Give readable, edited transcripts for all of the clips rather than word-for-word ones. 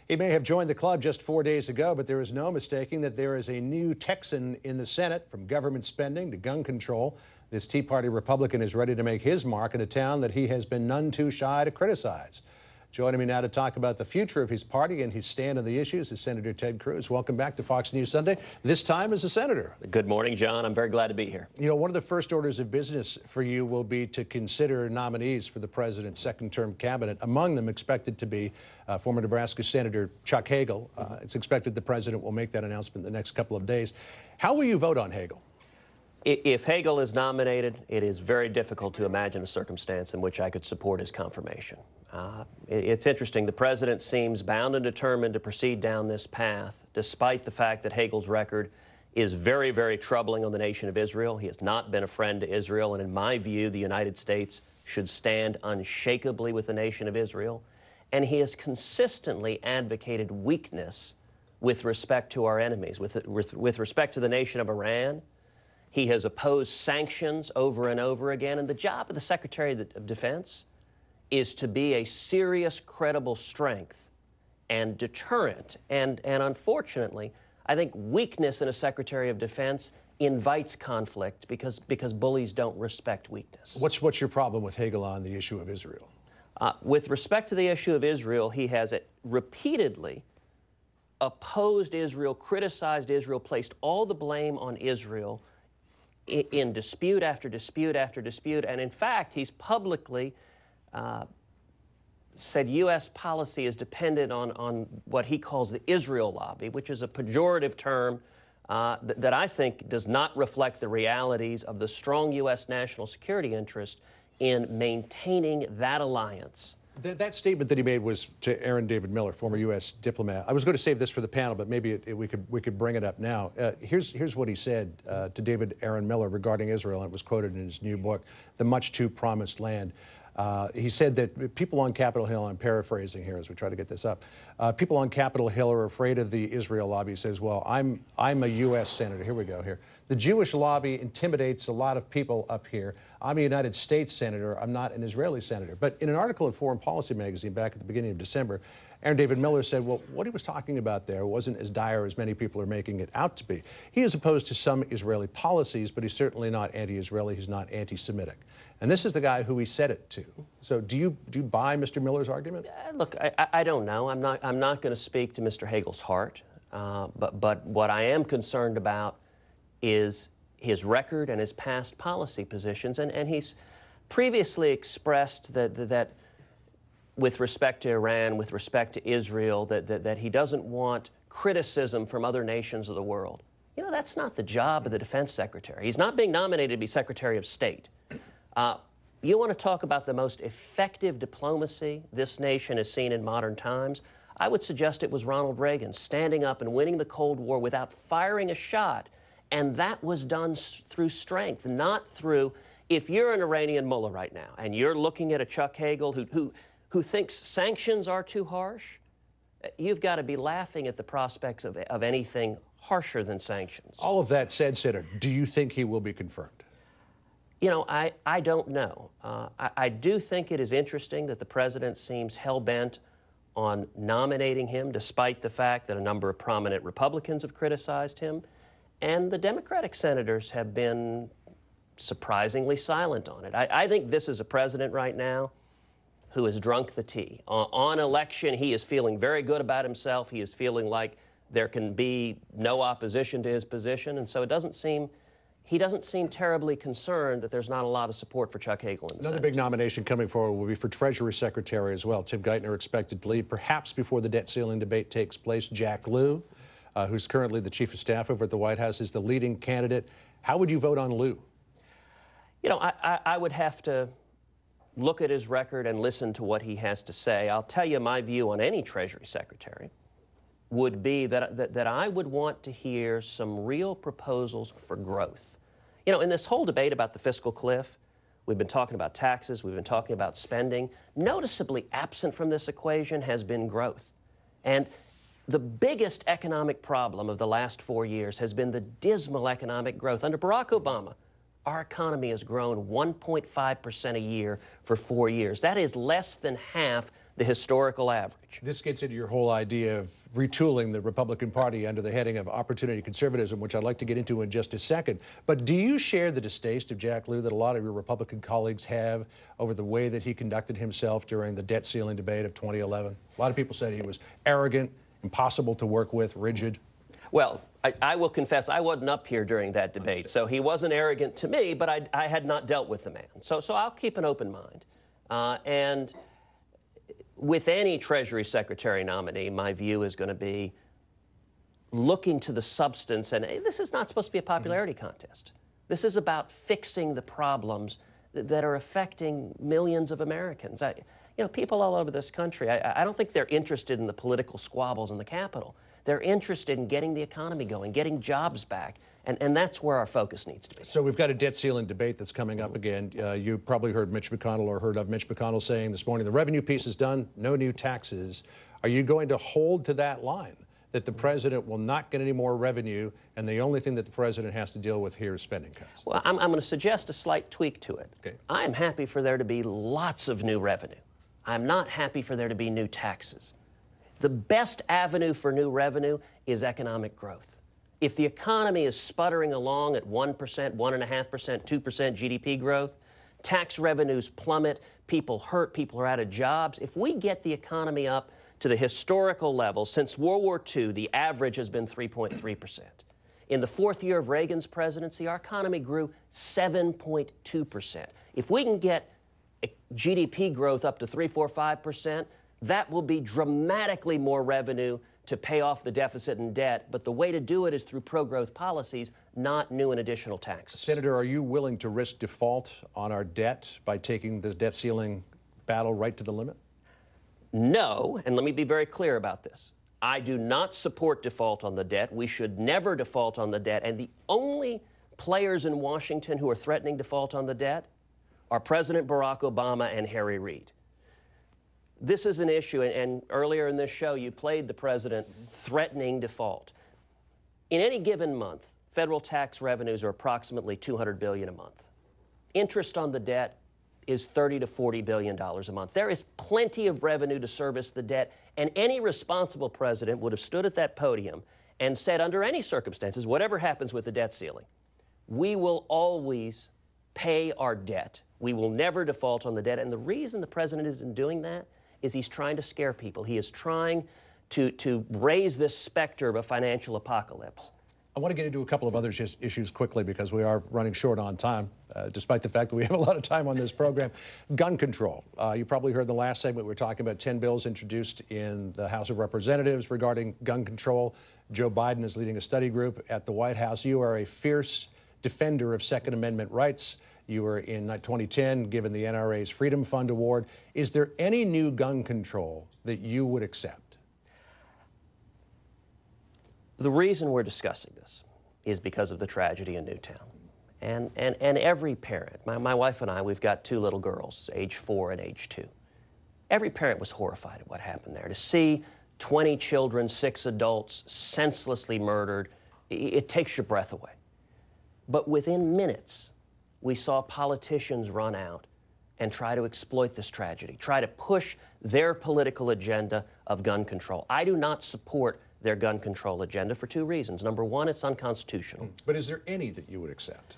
He may have joined the club just 4 days ago, but there is no mistaking that there is a new Texan in the Senate. From government spending to gun control, this Tea Party Republican is ready to make his mark in a town that he has been none too shy to criticize. Joining me now to talk about the future of his party and his stand on the issues is Senator Ted Cruz. Welcome back to Fox News Sunday, this time as a senator. Good morning, John. I'm very glad to be here. You know, one of the first orders of business for you will be to consider nominees for the president's second-term cabinet. Among them expected to be former Nebraska Senator Chuck Hagel. It's expected the president will make that announcement in the next couple of days. How will you vote on Hagel? If Hagel is nominated, it is very difficult to imagine a circumstance in which I could support his confirmation. It's interesting. The president seems bound and determined to proceed down this path, despite the fact that Hagel's record is very, very troubling on the nation of Israel. He has not been a friend to Israel, and in my view, the United States should stand unshakably with the nation of Israel. And he has consistently advocated weakness with respect to our enemies, with respect to the nation of Iran. He has opposed sanctions over and over again, and the job of the Secretary of Defense is to be a serious, credible strength and deterrent. And unfortunately, I think weakness in a Secretary of Defense invites conflict because bullies don't respect weakness. What's your problem with Hagel on the issue of Israel? With respect to the issue of Israel, he has repeatedly opposed Israel, criticized Israel, placed all the blame on Israel in dispute after dispute after dispute, and in fact, he's publicly said U.S. policy is dependent on what he calls the Israel lobby, which is a pejorative term that I think does not reflect the realities of the strong U.S. national security interest in maintaining that alliance. That statement that he made was to Aaron David Miller, former U.S. diplomat. I was going to save this for the panel, but maybe we could bring it up now. Here's what he said to David Aaron Miller regarding Israel, and it was quoted in his new book, The Much Too Promised Land. He said that people on Capitol Hill, I'm paraphrasing here as we try to get this up, people on Capitol Hill are afraid of the Israel lobby. He says, well, I'm a U.S. senator. Here we go here. The Jewish lobby intimidates a lot of people up here. I'm a United States senator. I'm not an Israeli senator. But in an article in Foreign Policy magazine back at the beginning of December, Aaron David Miller said, well, what he was talking about there wasn't as dire as many people are making it out to be. He is opposed to some Israeli policies, but he's certainly not anti-Israeli. He's not anti-Semitic. And this is the guy who he said it to. So do you buy Mr. Miller's argument? Look, I don't know. I'm not going to speak to Mr. Hagel's heart. But what I am concerned about is his record and his past policy positions. And he's previously expressed that with respect to Iran, with respect to Israel, that he doesn't want criticism from other nations of the world. You know, that's not the job of the defense secretary. He's not being nominated to be Secretary of State. You want to talk about the most effective diplomacy this nation has seen in modern times? I would suggest it was Ronald Reagan standing up and winning the Cold War without firing a shot. And that was done through strength, not through, if you're an Iranian mullah right now and you're looking at a Chuck Hagel who thinks sanctions are too harsh, you've got to be laughing at the prospects of anything harsher than sanctions. All of that said, Senator, do you think he will be confirmed? You know, I don't know. I do think it is interesting that the president seems hell-bent on nominating him, despite the fact that a number of prominent Republicans have criticized him. And the Democratic senators have been surprisingly silent on it. I think this is a president right now who has drunk the tea. On election, he is feeling very good about himself. He is feeling like there can be no opposition to his position. And so he doesn't seem terribly concerned that there's not a lot of support for Chuck Hagel in the Another Senate. big nomination coming forward will be for Treasury Secretary as well. Tim Geithner expected to leave perhaps before the debt ceiling debate takes place. Jack Lew, who's currently the chief of staff over at the White House, is the leading candidate. How would you vote on Lew? You know, I would have to look at his record and listen to what he has to say. I'll tell you my view on any Treasury Secretary would be that I would want to hear some real proposals for growth. You know, in this whole debate about the fiscal cliff, we've been talking about taxes, we've been talking about spending. Noticeably absent from this equation has been growth. And the biggest economic problem of the last 4 years has been the dismal economic growth. Under Barack Obama, our economy has grown 1.5% a year for 4 years. That is less than half the historical average. This gets into your whole idea of retooling the Republican Party under the heading of opportunity conservatism, which I'd like to get into in just a second. But do you share the distaste of Jack Lew that a lot of your Republican colleagues have over the way that he conducted himself during the debt ceiling debate of 2011? A lot of people said he was arrogant, impossible to work with, rigid. Well, I will confess I wasn't up here during that debate, so he wasn't arrogant to me, but I had not dealt with the man. So I'll keep an open mind. And with any Treasury Secretary nominee, my view is going to be looking to the substance, and this is not supposed to be a popularity contest. This is about fixing the problems that are affecting millions of Americans. You know, people all over this country, I don't think they're interested in the political squabbles in the Capitol. They're interested in getting the economy going, getting jobs back, and that's where our focus needs to be. So we've got a debt ceiling debate that's coming up again. You probably heard Mitch McConnell or heard of Mitch McConnell saying this morning, the revenue piece is done, no new taxes. Are you going to hold to that line, that the president will not get any more revenue, and the only thing that the president has to deal with here is spending cuts? Well, I'm going to suggest a slight tweak to it. Okay. I am happy for there to be lots of new revenue. I'm not happy for there to be new taxes. The best avenue for new revenue is economic growth. If the economy is sputtering along at 1%, 1.5%, 2% GDP growth, tax revenues plummet, people hurt, people are out of jobs. If we get the economy up to the historical level, since World War II, the average has been 3.3%. In the fourth year of Reagan's presidency, our economy grew 7.2%. If we can get GDP growth up to 3, 4, 5%, that will be dramatically more revenue to pay off the deficit and debt, but the way to do it is through pro-growth policies, not new and additional taxes. Senator, are you willing to risk default on our debt by taking the debt ceiling battle right to the limit? No, and let me be very clear about this. I do not support default on the debt. We should never default on the debt, and the only players in Washington who are threatening default on the debt are President Barack Obama and Harry Reid. This is an issue, and earlier in this show, you played the president threatening default. In any given month, federal tax revenues are approximately $200 billion a month. Interest on the debt is $30 to $40 billion a month. There is plenty of revenue to service the debt, and any responsible president would have stood at that podium and said, under any circumstances, whatever happens with the debt ceiling, we will always pay our debt. We will never default on the debt, and the reason the president isn't doing that is he's trying to scare people. He is trying to raise this specter of a financial apocalypse. I want to get into a couple of other issues quickly because we are running short on time, despite the fact that we have a lot of time on this program. Gun control. You probably heard in the last segment we were talking about 10 bills introduced in the House of Representatives regarding gun control. Joe Biden is leading a study group at the White House. You are a fierce defender of Second Amendment rights. You were in 2010 given the NRA's Freedom Fund Award. Is there any new gun control that you would accept? The reason we're discussing this is because of the tragedy in Newtown. And every parent, my wife and I, we've got 2 little girls, age 4 and age 2. Every parent was horrified at what happened there. To see 20 children, 6 adults senselessly murdered, it takes your breath away. But within minutes, we saw politicians run out and try to exploit this tragedy, try to push their political agenda of gun control. I do not support their gun control agenda for 2 reasons. Number one, it's unconstitutional. But is there any that you would accept?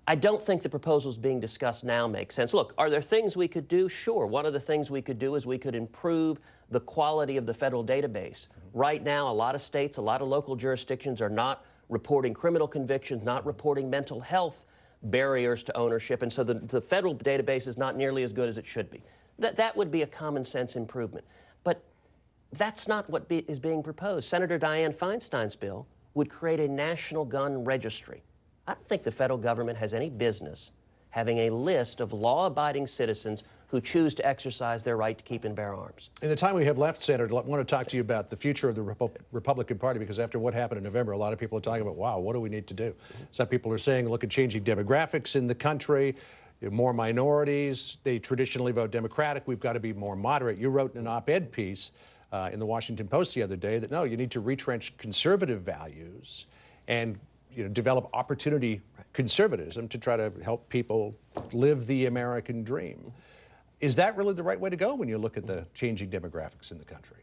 I don't think the proposals being discussed now make sense. Look, are there things we could do? Sure. One of the things we could do is we could improve the quality of the federal database. Right now, a lot of states, a lot of local jurisdictions are not reporting criminal convictions, not reporting mental health barriers to ownership, and so the federal database is not nearly as good as it should be. That would be a common sense improvement. But that's not what is being proposed. Senator Dianne Feinstein's bill would create a national gun registry. I don't think the federal government has any business having a list of law-abiding citizens who choose to exercise their right to keep and bear arms. In the time we have left, Senator, I want to talk to you about the future of the Republican Party, because after what happened in November, a lot of people are talking about, wow, what do we need to do? Some people are saying, look at changing demographics in the country, more minorities. They traditionally vote Democratic. We've got to be more moderate. You wrote in an op-ed piece in the Washington Post the other day that, no, you need to retrench conservative values and develop opportunity conservatism to try to help people live the American dream. Is that really the right way to go when you look at the changing demographics in the country?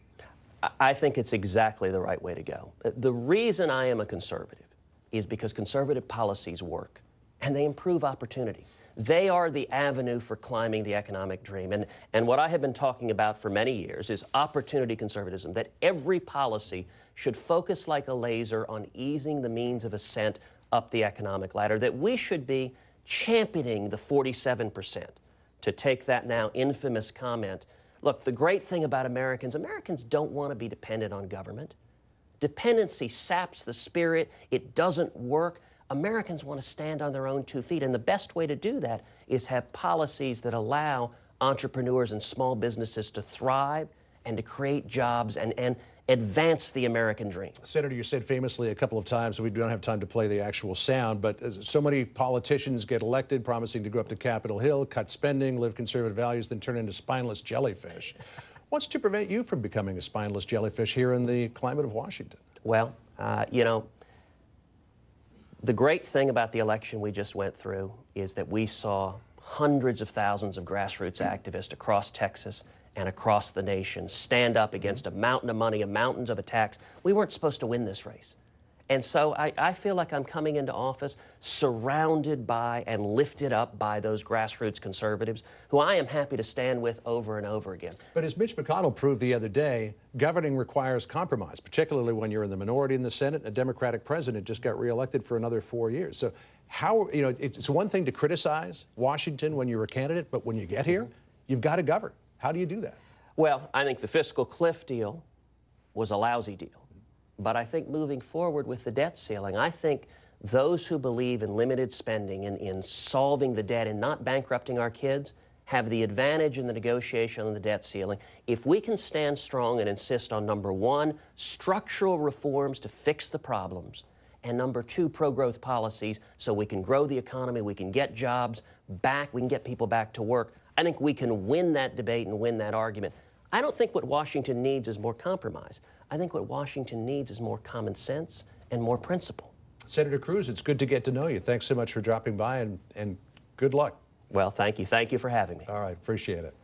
I think it's exactly the right way to go. The reason I am a conservative is because conservative policies work and they improve opportunity. They are the avenue for climbing the economic dream. And what I have been talking about for many years is opportunity conservatism, that every policy should focus like a laser on easing the means of ascent up the economic ladder, that we should be championing the 47%, to take that now infamous comment. Look, the great thing about Americans don't want to be dependent on government. Dependency saps the spirit. It doesn't work. Americans want to stand on their own 2 feet, and the best way to do that is have policies that allow entrepreneurs and small businesses to thrive and to create jobs and advance the American dream. Senator, you said famously a couple of times, we don't have time to play the actual sound, but so many politicians get elected promising to go up to Capitol Hill, cut spending, live conservative values, then turn into spineless jellyfish. What's to prevent you from becoming a spineless jellyfish here in the climate of Washington? Well, you know, the great thing about the election we just went through is that we saw hundreds of thousands of grassroots activists across Texas and across the nation stand up against a mountain of money, a mountains of attacks. We weren't supposed to win this race. And so I feel like I'm coming into office surrounded by and lifted up by those grassroots conservatives who I am happy to stand with over and over again. But as Mitch McConnell proved the other day, governing requires compromise, particularly when you're in the minority in the Senate. A Democratic president just got reelected for another 4 years. So how, you know, it's one thing to criticize Washington when you're a candidate, but when you get here, you've got to govern. How do you do that? Well, I think the fiscal cliff deal was a lousy deal. But I think moving forward with the debt ceiling, I think those who believe in limited spending, in solving the debt and not bankrupting our kids, have the advantage in the negotiation on the debt ceiling. If we can stand strong and insist on, number one, structural reforms to fix the problems, and number two, pro-growth policies so we can grow the economy, we can get jobs back, we can get people back to work, I think we can win that debate and win that argument. I don't think what Washington needs is more compromise. I think what Washington needs is more common sense and more principle. Senator Cruz, it's good to get to know you. Thanks so much for dropping by, and good luck. Well, thank you. Thank you for having me. All right, appreciate it.